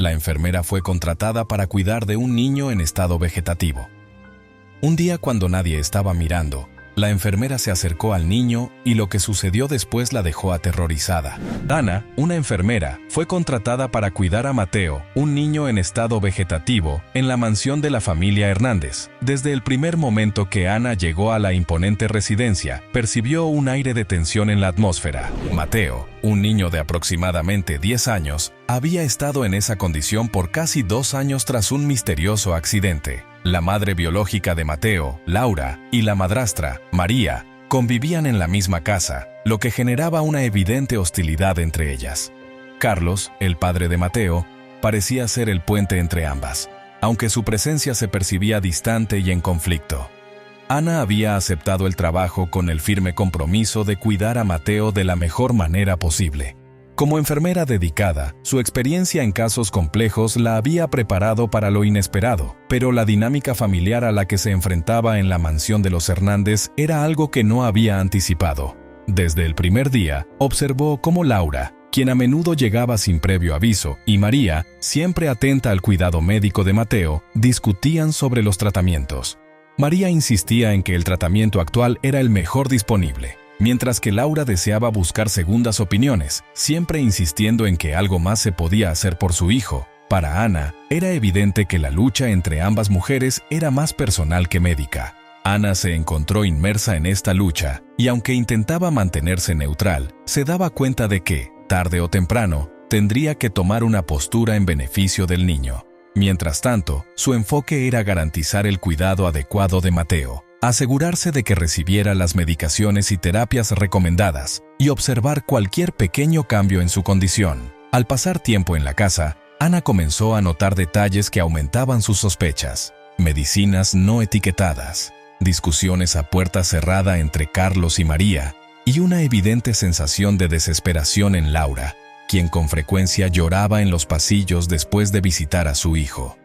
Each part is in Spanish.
La enfermera fue contratada para cuidar de un niño en estado vegetativo. Un día, cuando nadie estaba mirando, la enfermera se acercó al niño y lo que sucedió después la dejó aterrorizada. Ana, una enfermera, fue contratada para cuidar a Mateo, un niño en estado vegetativo, en la mansión de la familia Hernández. Desde el primer momento que Ana llegó a la imponente residencia, percibió un aire de tensión en la atmósfera. Mateo, un niño de aproximadamente 10 años, había estado en esa condición por casi 2 años tras un misterioso accidente. La madre biológica de Mateo, Laura, y la madrastra, María, convivían en la misma casa, lo que generaba una evidente hostilidad entre ellas. Carlos, el padre de Mateo, parecía ser el puente entre ambas, aunque su presencia se percibía distante y en conflicto. Ana había aceptado el trabajo con el firme compromiso de cuidar a Mateo de la mejor manera posible. Como enfermera dedicada, su experiencia en casos complejos la había preparado para lo inesperado, pero la dinámica familiar a la que se enfrentaba en la mansión de los Hernández era algo que no había anticipado. Desde el primer día, observó cómo Laura, quien a menudo llegaba sin previo aviso, y María, siempre atenta al cuidado médico de Mateo, discutían sobre los tratamientos. María insistía en que el tratamiento actual era el mejor disponible, mientras que Laura deseaba buscar segundas opiniones, siempre insistiendo en que algo más se podía hacer por su hijo. Para Ana, era evidente que la lucha entre ambas mujeres era más personal que médica. Ana se encontró inmersa en esta lucha, y aunque intentaba mantenerse neutral, se daba cuenta de que, tarde o temprano, tendría que tomar una postura en beneficio del niño. Mientras tanto, su enfoque era garantizar el cuidado adecuado de Mateo, asegurarse de que recibiera las medicaciones y terapias recomendadas y observar cualquier pequeño cambio en su condición. Al pasar tiempo en la casa, Ana comenzó a notar detalles que aumentaban sus sospechas. Medicinas no etiquetadas, discusiones a puerta cerrada entre Carlos y María, y una evidente sensación de desesperación en Laura, quien con frecuencia lloraba en los pasillos después de visitar a su hijo.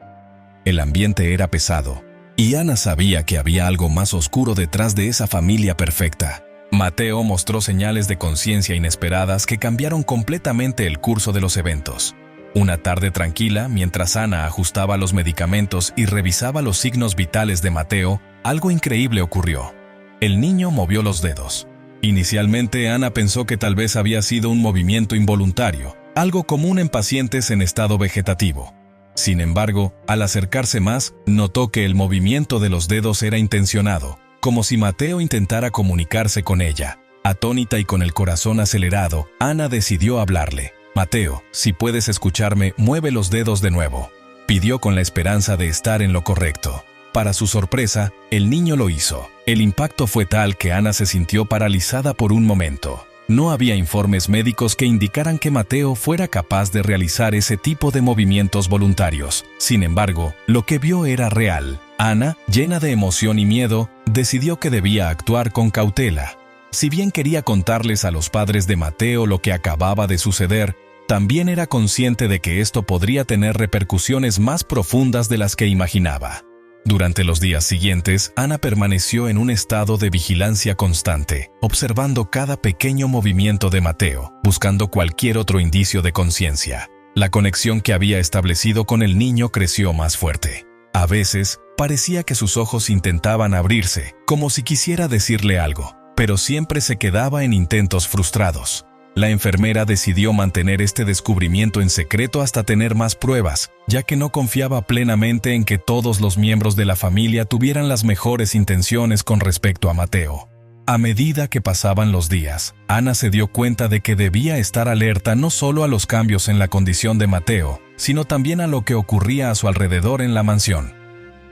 El ambiente era pesado, y Ana sabía que había algo más oscuro detrás de esa familia perfecta. Mateo mostró señales de conciencia inesperadas que cambiaron completamente el curso de los eventos. Una tarde tranquila, mientras Ana ajustaba los medicamentos y revisaba los signos vitales de Mateo, algo increíble ocurrió. El niño movió los dedos. Inicialmente, Ana pensó que tal vez había sido un movimiento involuntario, algo común en pacientes en estado vegetativo. Sin embargo, al acercarse más, notó que el movimiento de los dedos era intencionado, como si Mateo intentara comunicarse con ella. Atónita y con el corazón acelerado, Ana decidió hablarle. «Mateo, si puedes escucharme, mueve los dedos de nuevo», pidió con la esperanza de estar en lo correcto. Para su sorpresa, el niño lo hizo. El impacto fue tal que Ana se sintió paralizada por un momento. No había informes médicos que indicaran que Mateo fuera capaz de realizar ese tipo de movimientos voluntarios. Sin embargo, lo que vio era real. Ana, llena de emoción y miedo, decidió que debía actuar con cautela. Si bien quería contarles a los padres de Mateo lo que acababa de suceder, también era consciente de que esto podría tener repercusiones más profundas de las que imaginaba. Durante los días siguientes, Ana permaneció en un estado de vigilancia constante, observando cada pequeño movimiento de Mateo, buscando cualquier otro indicio de conciencia. La conexión que había establecido con el niño creció más fuerte. A veces, parecía que sus ojos intentaban abrirse, como si quisiera decirle algo, pero siempre se quedaba en intentos frustrados. La enfermera decidió mantener este descubrimiento en secreto hasta tener más pruebas, ya que no confiaba plenamente en que todos los miembros de la familia tuvieran las mejores intenciones con respecto a Mateo. A medida que pasaban los días, Ana se dio cuenta de que debía estar alerta no solo a los cambios en la condición de Mateo, sino también a lo que ocurría a su alrededor en la mansión.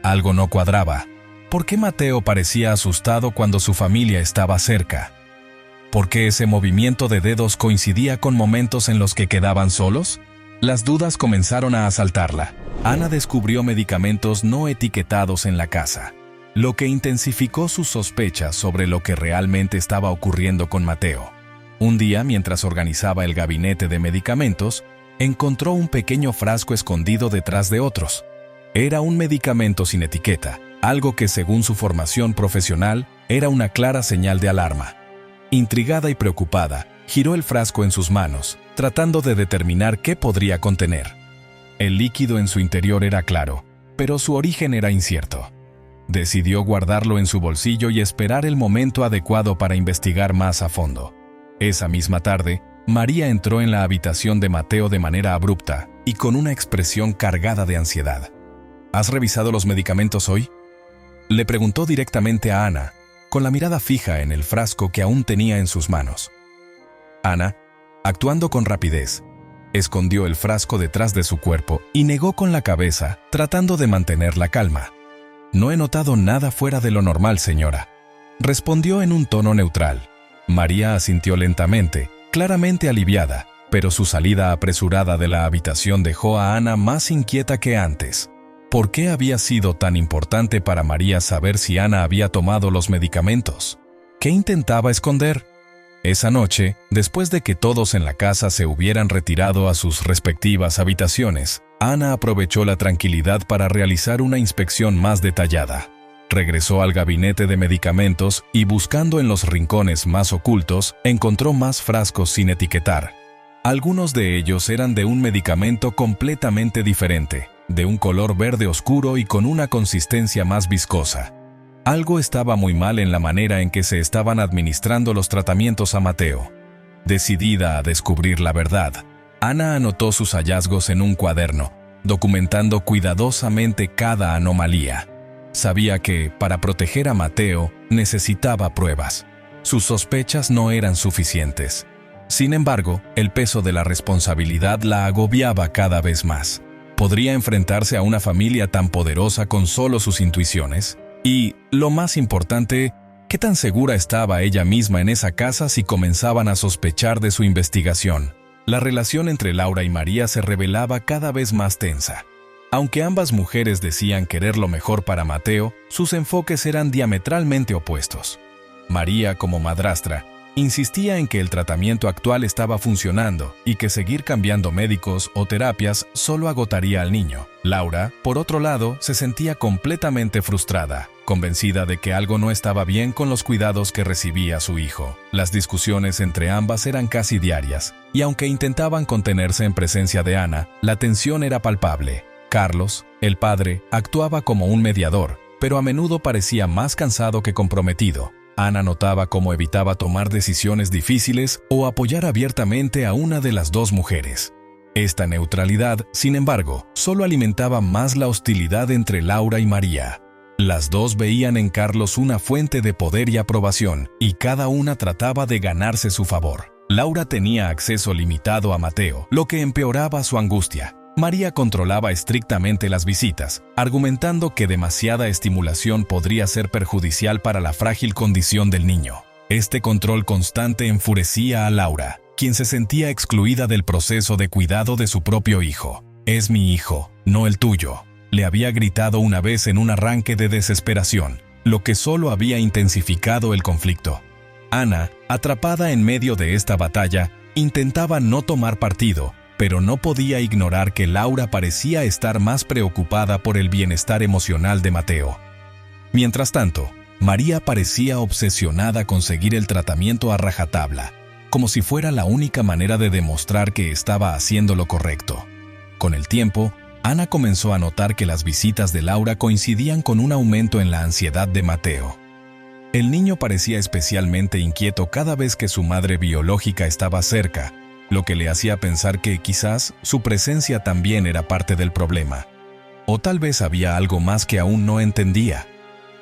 Algo no cuadraba. ¿Por qué Mateo parecía asustado cuando su familia estaba cerca? ¿Por qué ese movimiento de dedos coincidía con momentos en los que quedaban solos? Las dudas comenzaron a asaltarla. Ana descubrió medicamentos no etiquetados en la casa, lo que intensificó sus sospechas sobre lo que realmente estaba ocurriendo con Mateo. Un día, mientras organizaba el gabinete de medicamentos, encontró un pequeño frasco escondido detrás de otros. Era un medicamento sin etiqueta, algo que según su formación profesional era una clara señal de alarma. Intrigada y preocupada, giró el frasco en sus manos, tratando de determinar qué podría contener. El líquido en su interior era claro, pero su origen era incierto. Decidió guardarlo en su bolsillo y esperar el momento adecuado para investigar más a fondo. Esa misma tarde, María entró en la habitación de Mateo de manera abrupta y con una expresión cargada de ansiedad. ¿Has revisado los medicamentos hoy?, le preguntó directamente a Ana, con la mirada fija en el frasco que aún tenía en sus manos. Ana, actuando con rapidez, escondió el frasco detrás de su cuerpo y negó con la cabeza, tratando de mantener la calma. «No he notado nada fuera de lo normal, señora», respondió en un tono neutral. María asintió lentamente, claramente aliviada, pero su salida apresurada de la habitación dejó a Ana más inquieta que antes. ¿Por qué había sido tan importante para María saber si Ana había tomado los medicamentos? ¿Qué intentaba esconder? Esa noche, después de que todos en la casa se hubieran retirado a sus respectivas habitaciones, Ana aprovechó la tranquilidad para realizar una inspección más detallada. Regresó al gabinete de medicamentos y, buscando en los rincones más ocultos, encontró más frascos sin etiquetar. Algunos de ellos eran de un medicamento completamente diferente, de un color verde oscuro y con una consistencia más viscosa. Algo estaba muy mal en la manera en que se estaban administrando los tratamientos a Mateo. Decidida a descubrir la verdad, Ana anotó sus hallazgos en un cuaderno, documentando cuidadosamente cada anomalía. Sabía que, para proteger a Mateo, necesitaba pruebas. Sus sospechas no eran suficientes. Sin embargo, el peso de la responsabilidad la agobiaba cada vez más. ¿Podría enfrentarse a una familia tan poderosa con solo sus intuiciones? Y, lo más importante, ¿qué tan segura estaba ella misma en esa casa si comenzaban a sospechar de su investigación? La relación entre Laura y María se revelaba cada vez más tensa. Aunque ambas mujeres decían querer lo mejor para Mateo, sus enfoques eran diametralmente opuestos. María, como madrastra, insistía en que el tratamiento actual estaba funcionando y que seguir cambiando médicos o terapias solo agotaría al niño. Laura, por otro lado, se sentía completamente frustrada, convencida de que algo no estaba bien con los cuidados que recibía su hijo. Las discusiones entre ambas eran casi diarias, y aunque intentaban contenerse en presencia de Ana, la tensión era palpable. Carlos, el padre, actuaba como un mediador, pero a menudo parecía más cansado que comprometido. Ana notaba cómo evitaba tomar decisiones difíciles o apoyar abiertamente a una de las dos mujeres. Esta neutralidad, sin embargo, solo alimentaba más la hostilidad entre Laura y María. Las dos veían en Carlos una fuente de poder y aprobación, y cada una trataba de ganarse su favor. Laura tenía acceso limitado a Mateo, lo que empeoraba su angustia. María controlaba estrictamente las visitas, argumentando que demasiada estimulación podría ser perjudicial para la frágil condición del niño. Este control constante enfurecía a Laura, quien se sentía excluida del proceso de cuidado de su propio hijo. «Es mi hijo, no el tuyo», le había gritado una vez en un arranque de desesperación, lo que solo había intensificado el conflicto. Ana, atrapada en medio de esta batalla, intentaba no tomar partido, pero no podía ignorar que Laura parecía estar más preocupada por el bienestar emocional de Mateo. Mientras tanto, María parecía obsesionada con seguir el tratamiento a rajatabla, como si fuera la única manera de demostrar que estaba haciendo lo correcto. Con el tiempo, Ana comenzó a notar que las visitas de Laura coincidían con un aumento en la ansiedad de Mateo. El niño parecía especialmente inquieto cada vez que su madre biológica estaba cerca, lo que le hacía pensar que quizás su presencia también era parte del problema. O tal vez había algo más que aún no entendía.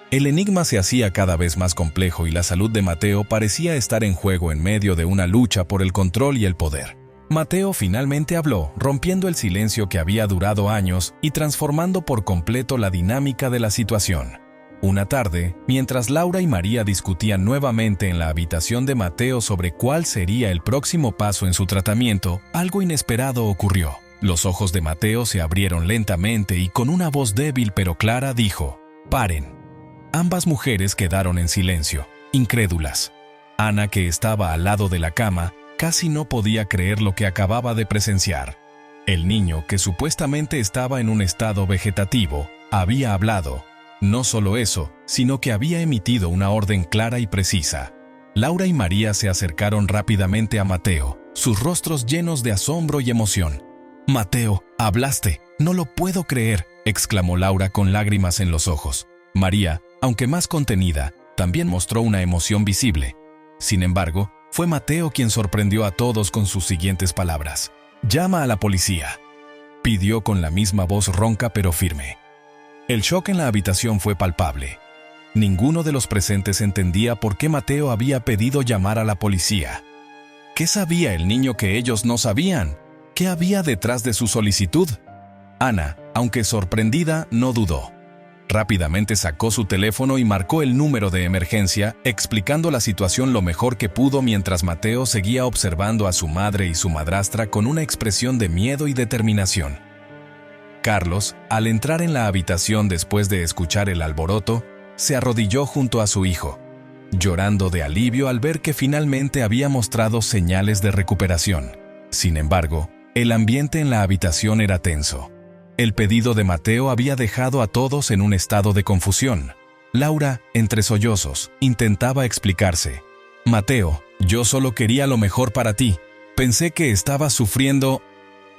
El enigma se hacía cada vez más complejo y la salud de Mateo parecía estar en juego en medio de una lucha por el control y el poder. Mateo finalmente habló, rompiendo el silencio que había durado años y transformando por completo la dinámica de la situación. Una tarde, mientras Laura y María discutían nuevamente en la habitación de Mateo sobre cuál sería el próximo paso en su tratamiento, algo inesperado ocurrió. Los ojos de Mateo se abrieron lentamente y con una voz débil pero clara dijo: «Paren». Ambas mujeres quedaron en silencio, incrédulas. Ana, que estaba al lado de la cama, casi no podía creer lo que acababa de presenciar. El niño, que supuestamente estaba en un estado vegetativo, había hablado. No solo eso, sino que había emitido una orden clara y precisa. Laura y María se acercaron rápidamente a Mateo, sus rostros llenos de asombro y emoción. «Mateo, hablaste», «No lo puedo creer», exclamó Laura con lágrimas en los ojos. María, aunque más contenida, también mostró una emoción visible. Sin embargo, fue Mateo quien sorprendió a todos con sus siguientes palabras. «Llama a la policía», pidió con la misma voz ronca pero firme. El shock en la habitación fue palpable. Ninguno de los presentes entendía por qué Mateo había pedido llamar a la policía. ¿Qué sabía el niño que ellos no sabían? ¿Qué había detrás de su solicitud? Ana, aunque sorprendida, no dudó. Rápidamente sacó su teléfono y marcó el número de emergencia, explicando la situación lo mejor que pudo mientras Mateo seguía observando a su madre y su madrastra con una expresión de miedo y determinación. Carlos, al entrar en la habitación después de escuchar el alboroto, se arrodilló junto a su hijo, llorando de alivio al ver que finalmente había mostrado señales de recuperación. Sin embargo, el ambiente en la habitación era tenso. El pedido de Mateo había dejado a todos en un estado de confusión. Laura, entre sollozos, intentaba explicarse. «Mateo, yo solo quería lo mejor para ti. Pensé que estabas sufriendo».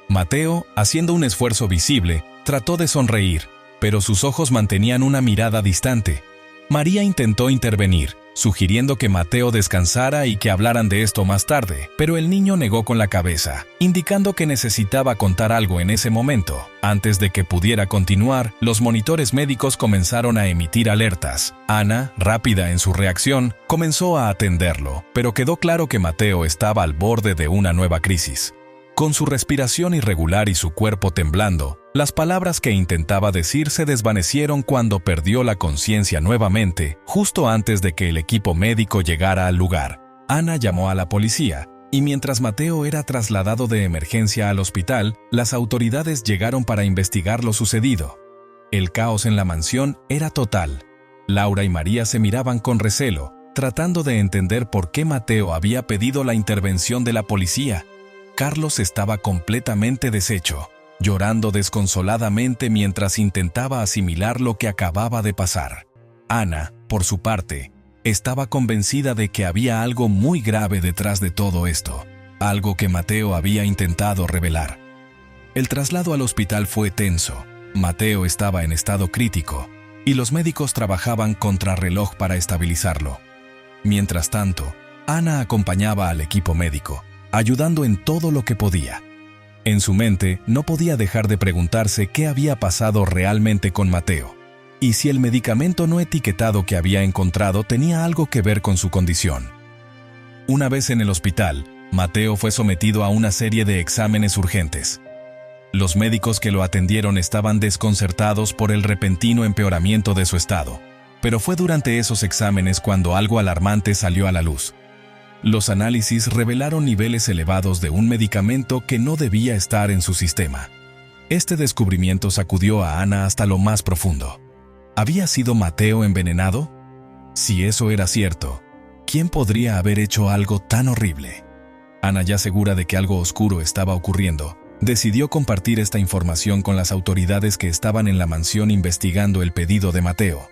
Mateo, haciendo un esfuerzo visible, trató de sonreír, pero sus ojos mantenían una mirada distante. María intentó intervenir, sugiriendo que Mateo descansara y que hablaran de esto más tarde, pero el niño negó con la cabeza, indicando que necesitaba contar algo en ese momento. Antes de que pudiera continuar, los monitores médicos comenzaron a emitir alertas. Ana, rápida en su reacción, comenzó a atenderlo, pero quedó claro que Mateo estaba al borde de una nueva crisis. Con su respiración irregular y su cuerpo temblando, las palabras que intentaba decir se desvanecieron cuando perdió la conciencia nuevamente, justo antes de que el equipo médico llegara al lugar. Ana llamó a la policía, y mientras Mateo era trasladado de emergencia al hospital, las autoridades llegaron para investigar lo sucedido. El caos en la mansión era total. Laura y María se miraban con recelo, tratando de entender por qué Mateo había pedido la intervención de la policía. Carlos estaba completamente deshecho, llorando desconsoladamente mientras intentaba asimilar lo que acababa de pasar. Ana, por su parte, estaba convencida de que había algo muy grave detrás de todo esto, algo que Mateo había intentado revelar. El traslado al hospital fue tenso. Mateo estaba en estado crítico, y los médicos trabajaban contrarreloj para estabilizarlo. Mientras tanto, Ana acompañaba al equipo médico, ayudando en todo lo que podía. En su mente no podía dejar de preguntarse qué había pasado realmente con Mateo, y si el medicamento no etiquetado que había encontrado tenía algo que ver con su condición. Una vez en el hospital, Mateo fue sometido a una serie de exámenes urgentes. Los médicos que lo atendieron estaban desconcertados por el repentino empeoramiento de su estado, pero fue durante esos exámenes cuando algo alarmante salió a la luz. Los análisis revelaron niveles elevados de un medicamento que no debía estar en su sistema. Este descubrimiento sacudió a Ana hasta lo más profundo. ¿Había sido Mateo envenenado? Si eso era cierto, ¿quién podría haber hecho algo tan horrible? Ana, ya segura de que algo oscuro estaba ocurriendo, decidió compartir esta información con las autoridades que estaban en la mansión investigando el pedido de Mateo.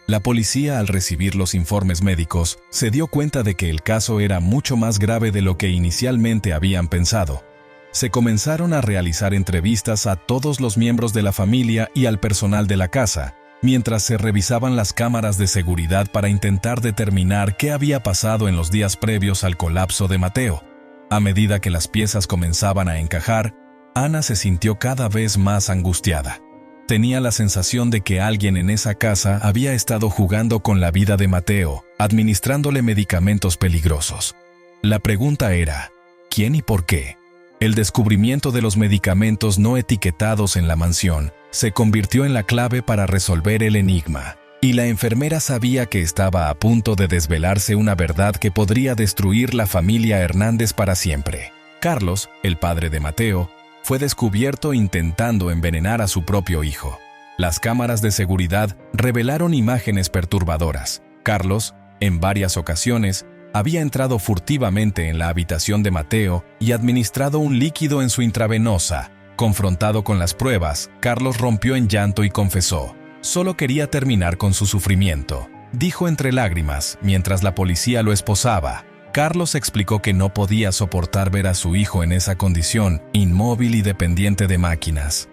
La policía, al recibir los informes médicos, se dio cuenta de que el caso era mucho más grave de lo que inicialmente habían pensado. Se comenzaron a realizar entrevistas a todos los miembros de la familia y al personal de la casa, mientras se revisaban las cámaras de seguridad para intentar determinar qué había pasado en los días previos al colapso de Mateo. A medida que las piezas comenzaban a encajar, Ana se sintió cada vez más angustiada. Tenía la sensación de que alguien en esa casa había estado jugando con la vida de Mateo, administrándole medicamentos peligrosos. La pregunta era, ¿quién y por qué? El descubrimiento de los medicamentos no etiquetados en la mansión se convirtió en la clave para resolver el enigma, y la enfermera sabía que estaba a punto de desvelarse una verdad que podría destruir la familia Hernández para siempre. Carlos, el padre de Mateo, fue descubierto intentando envenenar a su propio hijo. Las cámaras de seguridad revelaron imágenes perturbadoras. Carlos, en varias ocasiones, había entrado furtivamente en la habitación de Mateo y administrado un líquido en su intravenosa. Confrontado con las pruebas, Carlos rompió en llanto y confesó: «Solo quería terminar con su sufrimiento», dijo entre lágrimas mientras la policía lo esposaba. Carlos explicó que no podía soportar ver a su hijo en esa condición, inmóvil y dependiente de máquinas.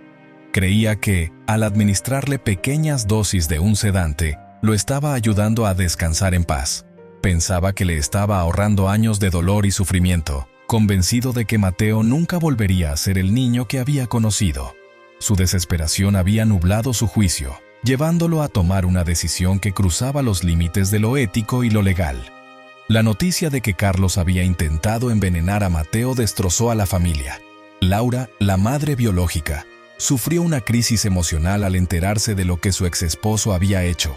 Creía que, al administrarle pequeñas dosis de un sedante, lo estaba ayudando a descansar en paz. Pensaba que le estaba ahorrando años de dolor y sufrimiento, convencido de que Mateo nunca volvería a ser el niño que había conocido. Su desesperación había nublado su juicio, llevándolo a tomar una decisión que cruzaba los límites de lo ético y lo legal. La noticia de que Carlos había intentado envenenar a Mateo destrozó a la familia. Laura, la madre biológica, sufrió una crisis emocional al enterarse de lo que su exesposo había hecho.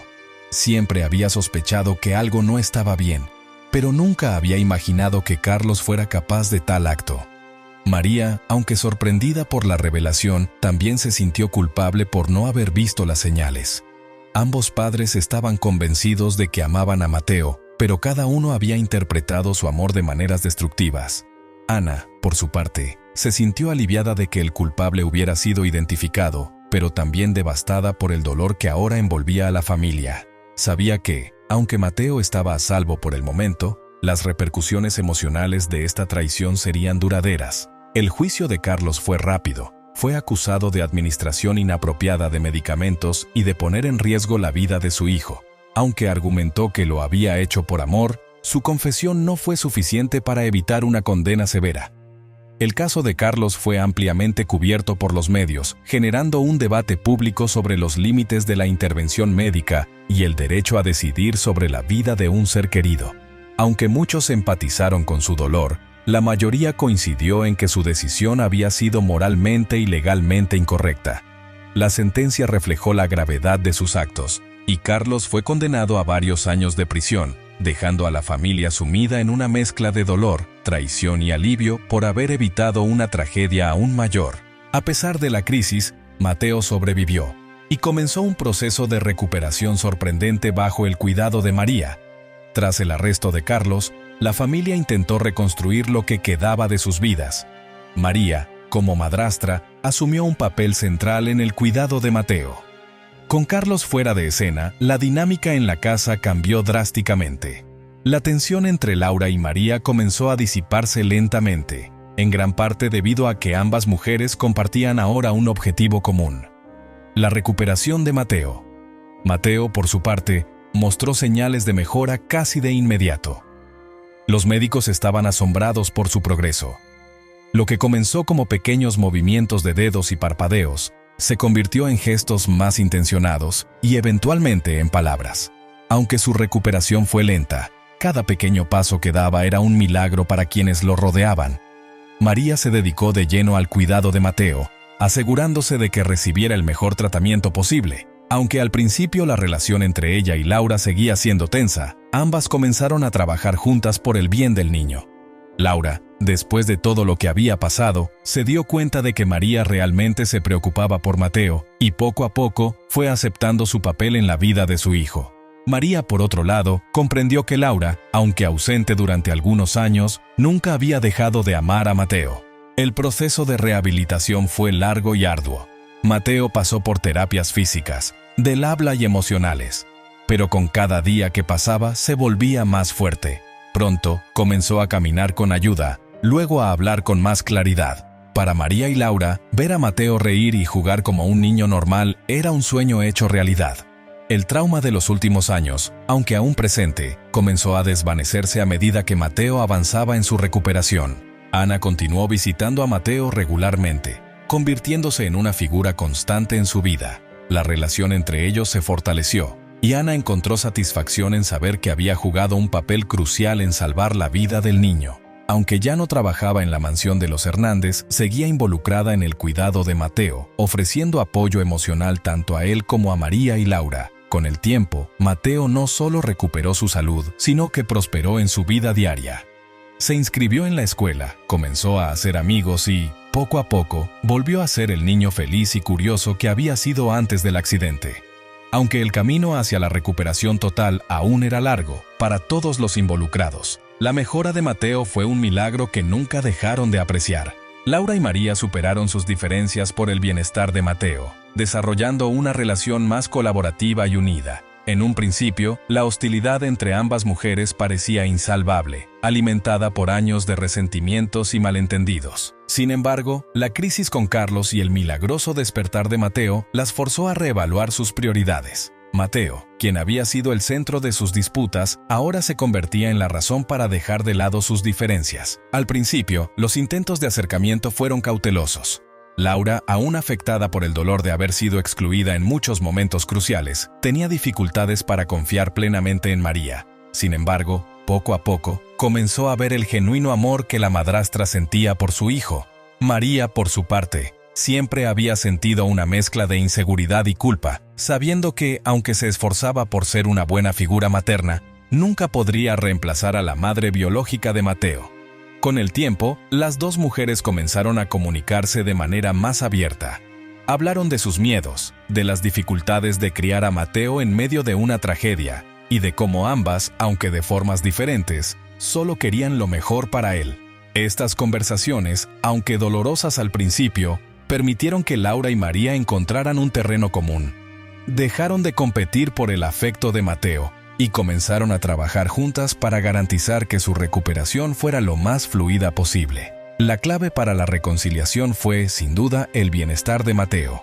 Siempre había sospechado que algo no estaba bien, pero nunca había imaginado que Carlos fuera capaz de tal acto. María, aunque sorprendida por la revelación, también se sintió culpable por no haber visto las señales. Ambos padres estaban convencidos de que amaban a Mateo, pero cada uno había interpretado su amor de maneras destructivas. Ana, por su parte, se sintió aliviada de que el culpable hubiera sido identificado, pero también devastada por el dolor que ahora envolvía a la familia. Sabía que, aunque Mateo estaba a salvo por el momento, las repercusiones emocionales de esta traición serían duraderas. El juicio de Carlos fue rápido. Fue acusado de administración inapropiada de medicamentos y de poner en riesgo la vida de su hijo. Aunque argumentó que lo había hecho por amor, su confesión no fue suficiente para evitar una condena severa. El caso de Carlos fue ampliamente cubierto por los medios, generando un debate público sobre los límites de la intervención médica y el derecho a decidir sobre la vida de un ser querido. Aunque muchos empatizaron con su dolor, la mayoría coincidió en que su decisión había sido moralmente y legalmente incorrecta. La sentencia reflejó la gravedad de sus actos, y Carlos fue condenado a varios años de prisión, dejando a la familia sumida en una mezcla de dolor, traición y alivio por haber evitado una tragedia aún mayor. A pesar de la crisis, Mateo sobrevivió y comenzó un proceso de recuperación sorprendente bajo el cuidado de María. Tras el arresto de Carlos, la familia intentó reconstruir lo que quedaba de sus vidas. María, como madrastra, asumió un papel central en el cuidado de Mateo. Con Carlos fuera de escena, la dinámica en la casa cambió drásticamente. La tensión entre Laura y María comenzó a disiparse lentamente, en gran parte debido a que ambas mujeres compartían ahora un objetivo común: la recuperación de Mateo. Mateo, por su parte, mostró señales de mejora casi de inmediato. Los médicos estaban asombrados por su progreso. Lo que comenzó como pequeños movimientos de dedos y parpadeos, se convirtió en gestos más intencionados y eventualmente en palabras. Aunque su recuperación fue lenta, cada pequeño paso que daba era un milagro para quienes lo rodeaban. María se dedicó de lleno al cuidado de Mateo, asegurándose de que recibiera el mejor tratamiento posible. Aunque al principio la relación entre ella y Laura seguía siendo tensa, ambas comenzaron a trabajar juntas por el bien del niño. Laura, después de todo lo que había pasado, se dio cuenta de que María realmente se preocupaba por Mateo y poco a poco fue aceptando su papel en la vida de su hijo. María, por otro lado, comprendió que Laura, aunque ausente durante algunos años, nunca había dejado de amar a Mateo. El proceso de rehabilitación fue largo y arduo. Mateo pasó por terapias físicas, del habla y emocionales, pero con cada día que pasaba se volvía más fuerte. Pronto, comenzó a caminar con ayuda, luego a hablar con más claridad. Para María y Laura, ver a Mateo reír y jugar como un niño normal era un sueño hecho realidad. El trauma de los últimos años, aunque aún presente, comenzó a desvanecerse a medida que Mateo avanzaba en su recuperación. Ana continuó visitando a Mateo regularmente, convirtiéndose en una figura constante en su vida. La relación entre ellos se fortaleció, y Ana encontró satisfacción en saber que había jugado un papel crucial en salvar la vida del niño. Aunque ya no trabajaba en la mansión de los Hernández, seguía involucrada en el cuidado de Mateo, ofreciendo apoyo emocional tanto a él como a María y Laura. Con el tiempo, Mateo no solo recuperó su salud, sino que prosperó en su vida diaria. Se inscribió en la escuela, comenzó a hacer amigos y, poco a poco, volvió a ser el niño feliz y curioso que había sido antes del accidente. Aunque el camino hacia la recuperación total aún era largo para todos los involucrados, la mejora de Mateo fue un milagro que nunca dejaron de apreciar. Laura y María superaron sus diferencias por el bienestar de Mateo, desarrollando una relación más colaborativa y unida. En un principio, la hostilidad entre ambas mujeres parecía insalvable, alimentada por años de resentimientos y malentendidos. Sin embargo, la crisis con Carlos y el milagroso despertar de Mateo las forzó a reevaluar sus prioridades. Mateo, quien había sido el centro de sus disputas, ahora se convertía en la razón para dejar de lado sus diferencias. Al principio, los intentos de acercamiento fueron cautelosos. Laura, aún afectada por el dolor de haber sido excluida en muchos momentos cruciales, tenía dificultades para confiar plenamente en María. Sin embargo, poco a poco, comenzó a ver el genuino amor que la madrastra sentía por su hijo. María, por su parte, siempre había sentido una mezcla de inseguridad y culpa, sabiendo que, aunque se esforzaba por ser una buena figura materna, nunca podría reemplazar a la madre biológica de Mateo. Con el tiempo, las dos mujeres comenzaron a comunicarse de manera más abierta. Hablaron de sus miedos, de las dificultades de criar a Mateo en medio de una tragedia, y de cómo ambas, aunque de formas diferentes, solo querían lo mejor para él. Estas conversaciones, aunque dolorosas al principio, permitieron que Laura y María encontraran un terreno común. Dejaron de competir por el afecto de Mateo y comenzaron a trabajar juntas para garantizar que su recuperación fuera lo más fluida posible. La clave para la reconciliación fue, sin duda, el bienestar de Mateo.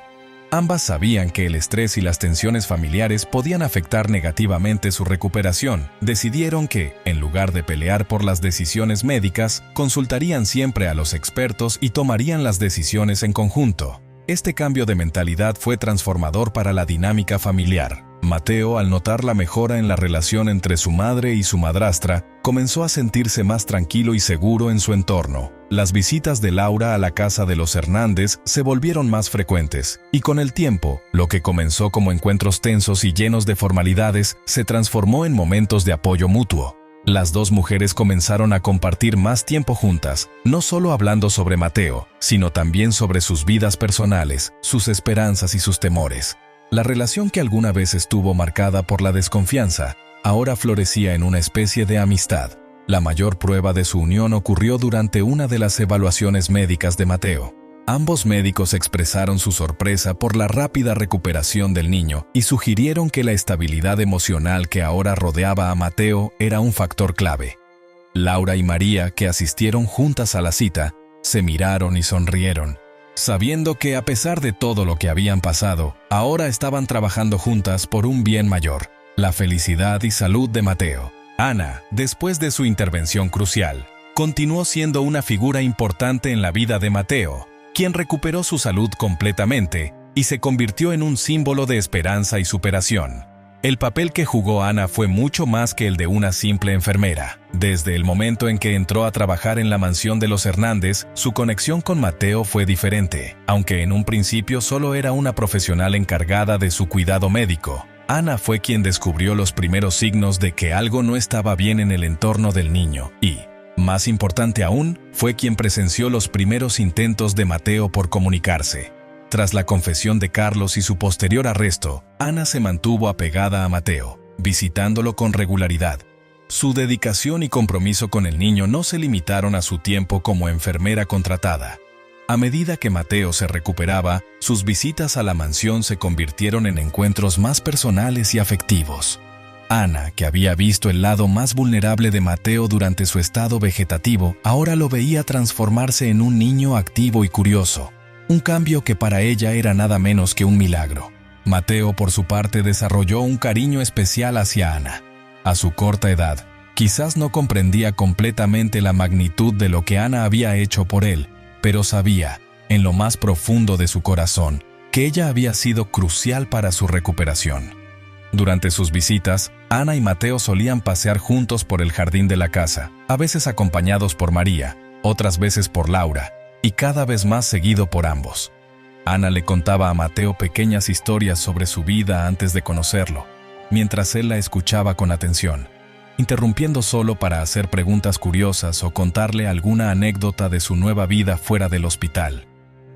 Ambas sabían que el estrés y las tensiones familiares podían afectar negativamente su recuperación. Decidieron que, en lugar de pelear por las decisiones médicas, consultarían siempre a los expertos y tomarían las decisiones en conjunto. Este cambio de mentalidad fue transformador para la dinámica familiar. Mateo, al notar la mejora en la relación entre su madre y su madrastra, comenzó a sentirse más tranquilo y seguro en su entorno. Las visitas de Laura a la casa de los Hernández se volvieron más frecuentes, y con el tiempo, lo que comenzó como encuentros tensos y llenos de formalidades se transformó en momentos de apoyo mutuo. Las dos mujeres comenzaron a compartir más tiempo juntas, no solo hablando sobre Mateo, sino también sobre sus vidas personales, sus esperanzas y sus temores. La relación que alguna vez estuvo marcada por la desconfianza, ahora florecía en una especie de amistad. La mayor prueba de su unión ocurrió durante una de las evaluaciones médicas de Mateo. Ambos médicos expresaron su sorpresa por la rápida recuperación del niño y sugirieron que la estabilidad emocional que ahora rodeaba a Mateo era un factor clave. Laura y María, que asistieron juntas a la cita, se miraron y sonrieron, sabiendo que a pesar de todo lo que habían pasado, ahora estaban trabajando juntas por un bien mayor, la felicidad y salud de Mateo. Ana, después de su intervención crucial, continuó siendo una figura importante en la vida de Mateo, quien recuperó su salud completamente y se convirtió en un símbolo de esperanza y superación. El papel que jugó Ana fue mucho más que el de una simple enfermera. Desde el momento en que entró a trabajar en la mansión de los Hernández, su conexión con Mateo fue diferente. Aunque en un principio solo era una profesional encargada de su cuidado médico, Ana fue quien descubrió los primeros signos de que algo no estaba bien en el entorno del niño y, más importante aún, fue quien presenció los primeros intentos de Mateo por comunicarse. Tras la confesión de Carlos y su posterior arresto, Ana se mantuvo apegada a Mateo, visitándolo con regularidad. Su dedicación y compromiso con el niño no se limitaron a su tiempo como enfermera contratada. A medida que Mateo se recuperaba, sus visitas a la mansión se convirtieron en encuentros más personales y afectivos. Ana, que había visto el lado más vulnerable de Mateo durante su estado vegetativo, ahora lo veía transformarse en un niño activo y curioso. Un cambio que para ella era nada menos que un milagro. Mateo, por su parte, desarrolló un cariño especial hacia Ana. A su corta edad, quizás no comprendía completamente la magnitud de lo que Ana había hecho por él, pero sabía, en lo más profundo de su corazón, que ella había sido crucial para su recuperación. Durante sus visitas, Ana y Mateo solían pasear juntos por el jardín de la casa, a veces acompañados por María, otras veces por Laura, y cada vez más seguido por ambos. Ana le contaba a Mateo pequeñas historias sobre su vida antes de conocerlo, mientras él la escuchaba con atención, interrumpiendo solo para hacer preguntas curiosas o contarle alguna anécdota de su nueva vida fuera del hospital.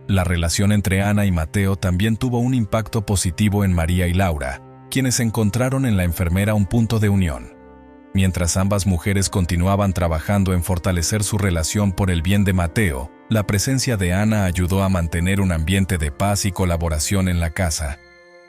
La relación entre Ana y Mateo también tuvo un impacto positivo en María y Laura, quienes encontraron en la enfermera un punto de unión. Mientras ambas mujeres continuaban trabajando en fortalecer su relación por el bien de Mateo, la presencia de Ana ayudó a mantener un ambiente de paz y colaboración en la casa.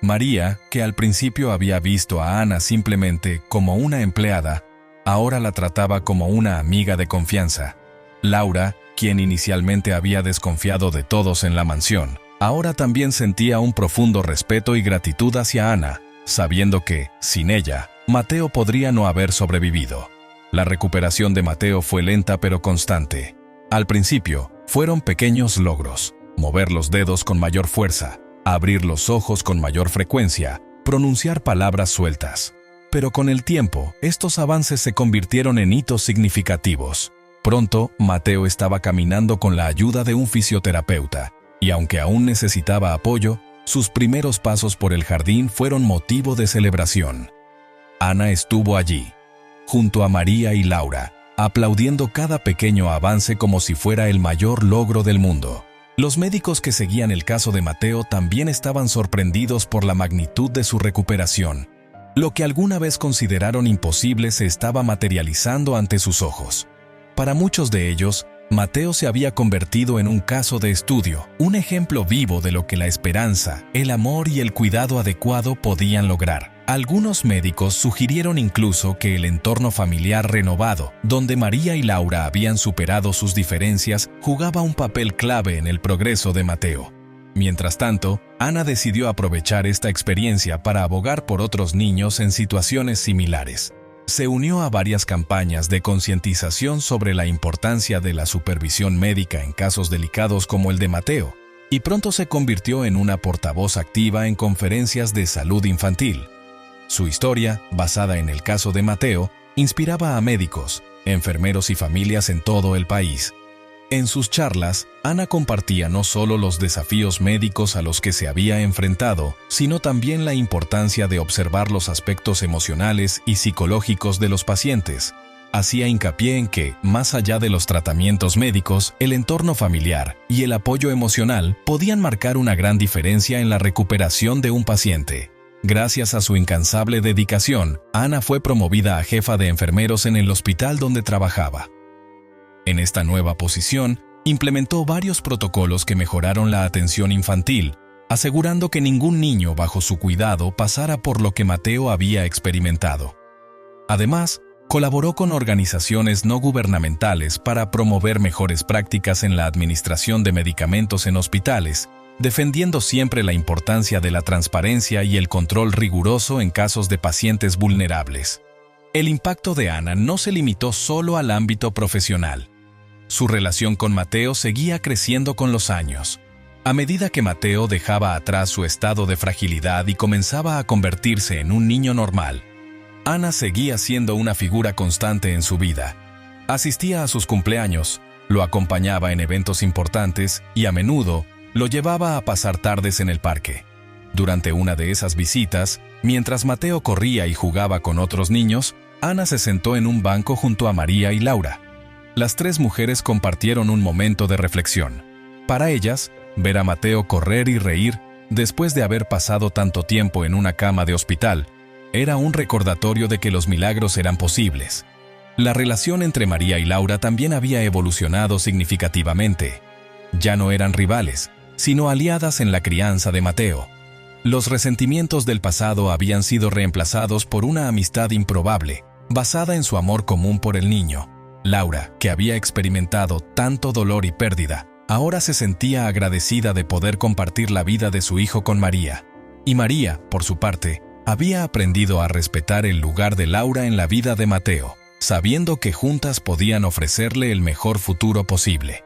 María, que al principio había visto a Ana simplemente como una empleada, ahora la trataba como una amiga de confianza. Laura, quien inicialmente había desconfiado de todos en la mansión, ahora también sentía un profundo respeto y gratitud hacia Ana, sabiendo que, sin ella, Mateo podría no haber sobrevivido. La recuperación de Mateo fue lenta pero constante. Al principio, fueron pequeños logros: mover los dedos con mayor fuerza, abrir los ojos con mayor frecuencia, pronunciar palabras sueltas. Pero con el tiempo, estos avances se convirtieron en hitos significativos. Pronto, Mateo estaba caminando con la ayuda de un fisioterapeuta, y aunque aún necesitaba apoyo, sus primeros pasos por el jardín fueron motivo de celebración. Ana estuvo allí, junto a María y Laura, aplaudiendo cada pequeño avance como si fuera el mayor logro del mundo. Los médicos que seguían el caso de Mateo también estaban sorprendidos por la magnitud de su recuperación. Lo que alguna vez consideraron imposible se estaba materializando ante sus ojos. Para muchos de ellos, Mateo se había convertido en un caso de estudio, un ejemplo vivo de lo que la esperanza, el amor y el cuidado adecuado podían lograr. Algunos médicos sugirieron incluso que el entorno familiar renovado, donde María y Laura habían superado sus diferencias, jugaba un papel clave en el progreso de Mateo. Mientras tanto, Ana decidió aprovechar esta experiencia para abogar por otros niños en situaciones similares. Se unió a varias campañas de concientización sobre la importancia de la supervisión médica en casos delicados como el de Mateo, y pronto se convirtió en una portavoz activa en conferencias de salud infantil. Su historia, basada en el caso de Mateo, inspiraba a médicos, enfermeros y familias en todo el país. En sus charlas, Ana compartía no solo los desafíos médicos a los que se había enfrentado, sino también la importancia de observar los aspectos emocionales y psicológicos de los pacientes. Hacía hincapié en que, más allá de los tratamientos médicos, el entorno familiar y el apoyo emocional podían marcar una gran diferencia en la recuperación de un paciente. Gracias a su incansable dedicación, Ana fue promovida a jefa de enfermeros en el hospital donde trabajaba. En esta nueva posición, implementó varios protocolos que mejoraron la atención infantil, asegurando que ningún niño bajo su cuidado pasara por lo que Mateo había experimentado. Además, colaboró con organizaciones no gubernamentales para promover mejores prácticas en la administración de medicamentos en hospitales, defendiendo siempre la importancia de la transparencia y el control riguroso en casos de pacientes vulnerables. El impacto de Ana no se limitó solo al ámbito profesional. Su relación con Mateo seguía creciendo con los años. A medida que Mateo dejaba atrás su estado de fragilidad y comenzaba a convertirse en un niño normal, Ana seguía siendo una figura constante en su vida. Asistía a sus cumpleaños, lo acompañaba en eventos importantes y a menudo lo llevaba a pasar tardes en el parque. Durante una de esas visitas, mientras Mateo corría y jugaba con otros niños, Ana se sentó en un banco junto a María y Laura. Las tres mujeres compartieron un momento de reflexión. Para ellas, ver a Mateo correr y reír, después de haber pasado tanto tiempo en una cama de hospital, era un recordatorio de que los milagros eran posibles. La relación entre María y Laura también había evolucionado significativamente. Ya no eran rivales, sino aliadas en la crianza de Mateo. Los resentimientos del pasado habían sido reemplazados por una amistad improbable, basada en su amor común por el niño. Laura, que había experimentado tanto dolor y pérdida, ahora se sentía agradecida de poder compartir la vida de su hijo con María. Y María, por su parte, había aprendido a respetar el lugar de Laura en la vida de Mateo, sabiendo que juntas podían ofrecerle el mejor futuro posible.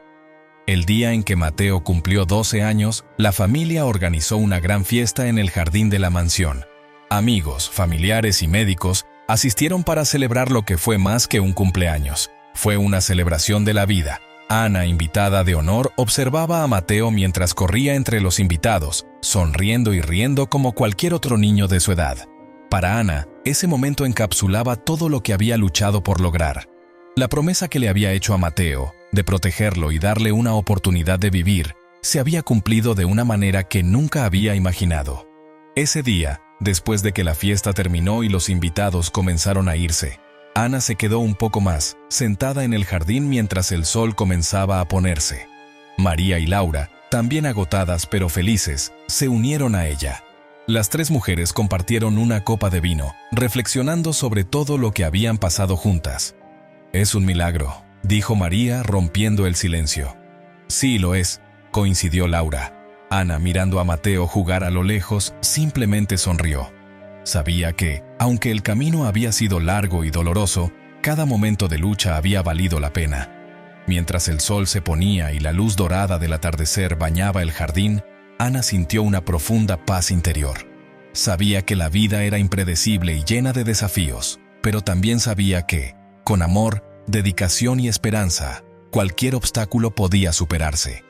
El día en que Mateo cumplió 12 años, la familia organizó una gran fiesta en el jardín de la mansión. Amigos, familiares y médicos asistieron para celebrar lo que fue más que un cumpleaños. Fue una celebración de la vida. Ana, invitada de honor, observaba a Mateo mientras corría entre los invitados, sonriendo y riendo como cualquier otro niño de su edad. Para Ana, ese momento encapsulaba todo lo que había luchado por lograr. La promesa que le había hecho a Mateo, de protegerlo y darle una oportunidad de vivir, se había cumplido de una manera que nunca había imaginado. Ese día, después de que la fiesta terminó y los invitados comenzaron a irse, Ana se quedó un poco más, sentada en el jardín mientras el sol comenzaba a ponerse. María y Laura, también agotadas pero felices, se unieron a ella. Las tres mujeres compartieron una copa de vino, reflexionando sobre todo lo que habían pasado juntas. «Es un milagro», dijo María, rompiendo el silencio. «Sí, lo es», coincidió Laura. Ana, mirando a Mateo jugar a lo lejos, simplemente sonrió. Sabía que, aunque el camino había sido largo y doloroso, cada momento de lucha había valido la pena. Mientras el sol se ponía y la luz dorada del atardecer bañaba el jardín, Ana sintió una profunda paz interior. Sabía que la vida era impredecible y llena de desafíos, pero también sabía que, con amor, dedicación y esperanza, cualquier obstáculo podía superarse.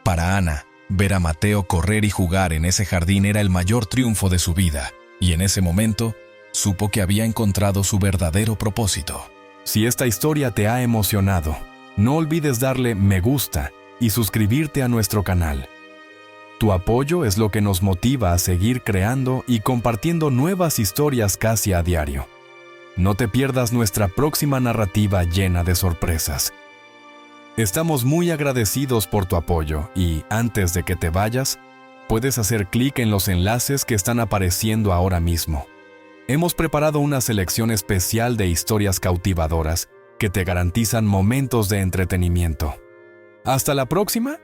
Para Ana, ver a Mateo correr y jugar en ese jardín era el mayor triunfo de su vida, y en ese momento, supo que había encontrado su verdadero propósito. Si esta historia te ha emocionado, no olvides darle me gusta y suscribirte a nuestro canal. Tu apoyo es lo que nos motiva a seguir creando y compartiendo nuevas historias casi a diario. No te pierdas nuestra próxima narrativa llena de sorpresas. Estamos muy agradecidos por tu apoyo y, antes de que te vayas, puedes hacer clic en los enlaces que están apareciendo ahora mismo. Hemos preparado una selección especial de historias cautivadoras que te garantizan momentos de entretenimiento. ¡Hasta la próxima!